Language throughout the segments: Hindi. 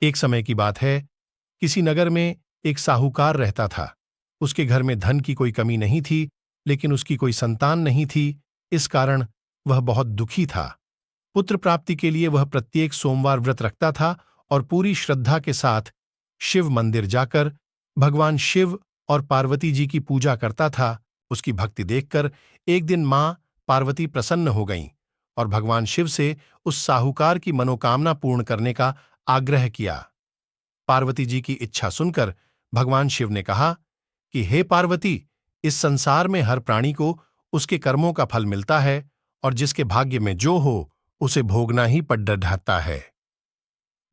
एक समय की बात है, किसी नगर में एक साहूकार रहता था। उसके घर में धन की कोई कमी नहीं थी, लेकिन उसकी कोई संतान नहीं थी। इस कारण वह बहुत दुखी था। पुत्र प्राप्ति के लिए वह प्रत्येक सोमवार व्रत रखता था और पूरी श्रद्धा के साथ शिव मंदिर जाकर भगवान शिव और पार्वती जी की पूजा करता था। उसकी भक्ति देखकर एक दिन मां पार्वती प्रसन्न हो गईं और भगवान शिव से उस साहूकार की मनोकामना पूर्ण करने का आग्रह किया। पार्वती जी की इच्छा सुनकर भगवान शिव ने कहा कि हे पार्वती, इस संसार में हर प्राणी को उसके कर्मों का फल मिलता है और जिसके भाग्य में जो हो उसे भोगना ही पड़ता है।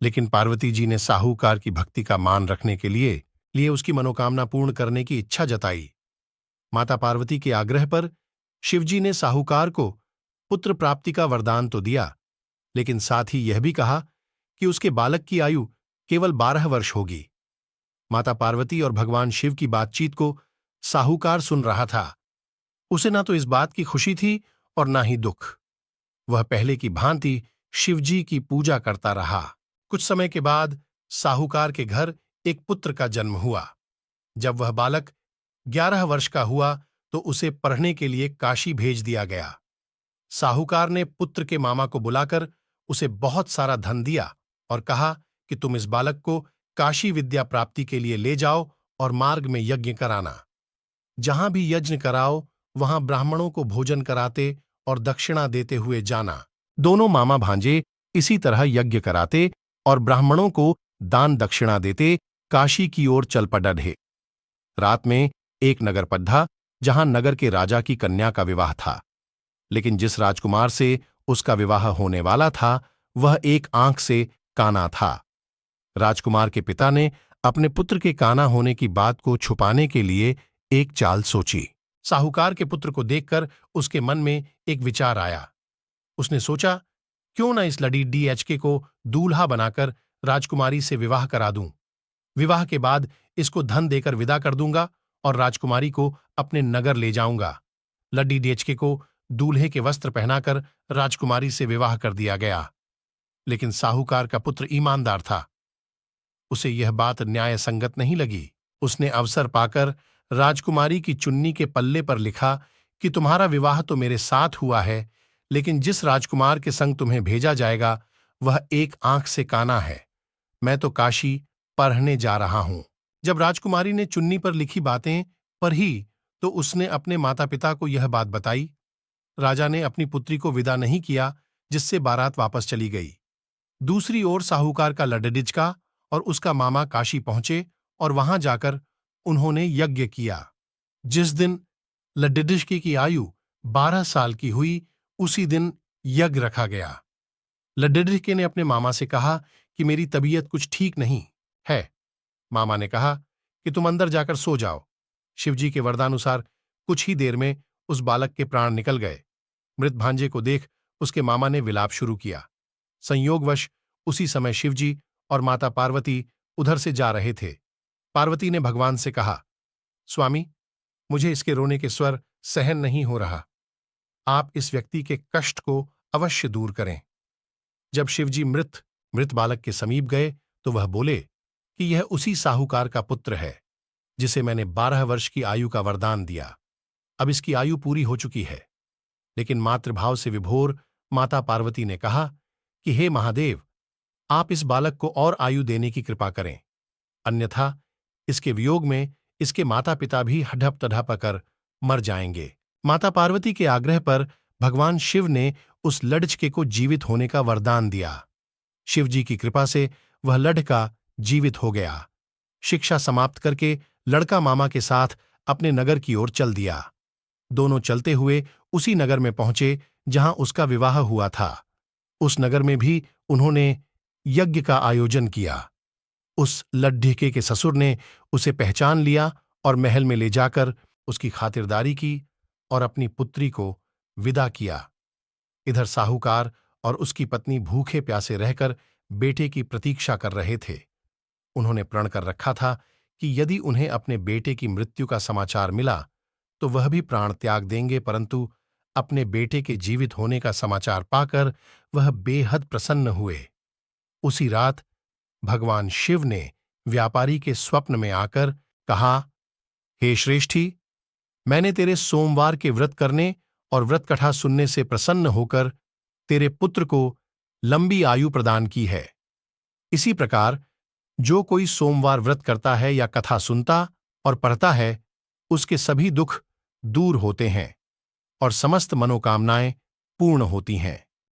लेकिन पार्वती जी ने साहूकार की भक्ति का मान रखने के लिए उसकी मनोकामना पूर्ण करने की इच्छा जताई। माता पार्वती के आग्रह पर शिवजी ने साहूकार को पुत्र प्राप्ति का वरदान तो दिया, लेकिन साथ ही यह भी कहा कि उसके बालक की आयु केवल 12 वर्ष होगी। माता पार्वती और भगवान शिव की बातचीत को साहूकार सुन रहा था। उसे ना तो इस बात की खुशी थी और ना ही दुख। वह पहले की भांति शिवजी की पूजा करता रहा। कुछ समय के बाद साहूकार के घर एक पुत्र का जन्म हुआ। जब वह बालक 11 वर्ष का हुआ तो उसे पढ़ने के लिए काशी भेज दिया गया। साहूकार ने पुत्र के मामा को बुलाकर उसे बहुत सारा धन दिया और कहा कि तुम इस बालक को काशी विद्या प्राप्ति के लिए ले जाओ और मार्ग में यज्ञ कराना। जहां भी यज्ञ कराओ वहां ब्राह्मणों को भोजन कराते और दक्षिणा देते हुए जाना। दोनों मामा भांजे इसी तरह यज्ञ कराते और ब्राह्मणों को दान दक्षिणा देते काशी की ओर चल पड़े। रात में एक नगर पड्ढा जहां नगर के राजा की कन्या का विवाह था, लेकिन जिस राजकुमार से उसका विवाह होने वाला था वह एक आंख से काना था। राजकुमार के पिता ने अपने पुत्र के काना होने की बात को छुपाने के लिए एक चाल सोची। साहूकार के पुत्र को देखकर उसके मन में एक विचार आया। उसने सोचा, क्यों न इस लड़ी डीएचके को दूल्हा बनाकर राजकुमारी से विवाह करा दूं। विवाह के बाद इसको धन देकर विदा कर दूंगा और राजकुमारी को अपने नगर ले जाऊंगा। लड्डी डीएचके को दूल्हे के वस्त्र पहनाकर राजकुमारी से विवाह कर दिया गया। लेकिन साहूकार का पुत्र ईमानदार था। उसे यह बात न्याय संगत नहीं लगी। उसने अवसर पाकर राजकुमारी की चुन्नी के पल्ले पर लिखा कि तुम्हारा विवाह तो मेरे साथ हुआ है, लेकिन जिस राजकुमार के संग तुम्हें भेजा जाएगा वह एक आंख से काना है। मैं तो काशी पढ़ने जा रहा हूं। जब राजकुमारी ने चुन्नी पर लिखी बातें पढ़ी तो उसने अपने माता पिता को यह बात बताई। राजा ने अपनी पुत्री को विदा नहीं किया, जिससे बारात वापस चली गई। दूसरी ओर साहूकार का लडडिचका और उसका मामा काशी पहुंचे और वहां जाकर उन्होंने यज्ञ किया। जिस दिन लडडिचके की आयु 12 साल की हुई उसी दिन यज्ञ रखा गया। लडडिचके ने अपने मामा से कहा कि मेरी तबीयत कुछ ठीक नहीं है। मामा ने कहा कि तुम अंदर जाकर सो जाओ। शिवजी के वरदानुसार कुछ ही देर में उस बालक के प्राण निकल गए। मृत भांजे को देख उसके मामा ने विलाप शुरू किया। संयोगवश उसी समय शिवजी और माता पार्वती उधर से जा रहे थे। पार्वती ने भगवान से कहा, स्वामी, मुझे इसके रोने के स्वर सहन नहीं हो रहा। आप इस व्यक्ति के कष्ट को अवश्य दूर करें। जब शिवजी मृत बालक के समीप गए तो वह बोले कि यह उसी साहूकार का पुत्र है जिसे मैंने 12 वर्ष की आयु का वरदान दिया। अब इसकी आयु पूरी हो चुकी है। लेकिन मातृभाव से विभोर माता पार्वती ने कहा कि हे महादेव, आप इस बालक को और आयु देने की कृपा करें, अन्यथा इसके वियोग में इसके माता पिता भी हड़प तड़प कर मर जाएंगे। माता पार्वती के आग्रह पर भगवान शिव ने उस लड़के को जीवित होने का वरदान दिया। शिवजी की कृपा से वह लड़का जीवित हो गया। शिक्षा समाप्त करके लड़का मामा के साथ अपने नगर की ओर चल दिया। दोनों चलते हुए उसी नगर में पहुंचे जहां उसका विवाह हुआ था। उस नगर में भी उन्होंने यज्ञ का आयोजन किया। उस लड्ढिके के ससुर ने उसे पहचान लिया और महल में ले जाकर उसकी खातिरदारी की और अपनी पुत्री को विदा किया। इधर साहूकार और उसकी पत्नी भूखे प्यासे रहकर बेटे की प्रतीक्षा कर रहे थे। उन्होंने प्रण कर रखा था कि यदि उन्हें अपने बेटे की मृत्यु का समाचार मिला तो वह भी प्राण त्याग देंगे, परंतु अपने बेटे के जीवित होने का समाचार पाकर वह बेहद प्रसन्न हुए। उसी रात भगवान शिव ने व्यापारी के स्वप्न में आकर कहा, हे श्रेष्ठी, मैंने तेरे सोमवार के व्रत करने और व्रत कथा सुनने से प्रसन्न होकर तेरे पुत्र को लंबी आयु प्रदान की है। इसी प्रकार जो कोई सोमवार व्रत करता है या कथा सुनता और पढ़ता है, उसके सभी दुख दूर होते हैं और समस्त मनोकामनाएं पूर्ण होती हैं।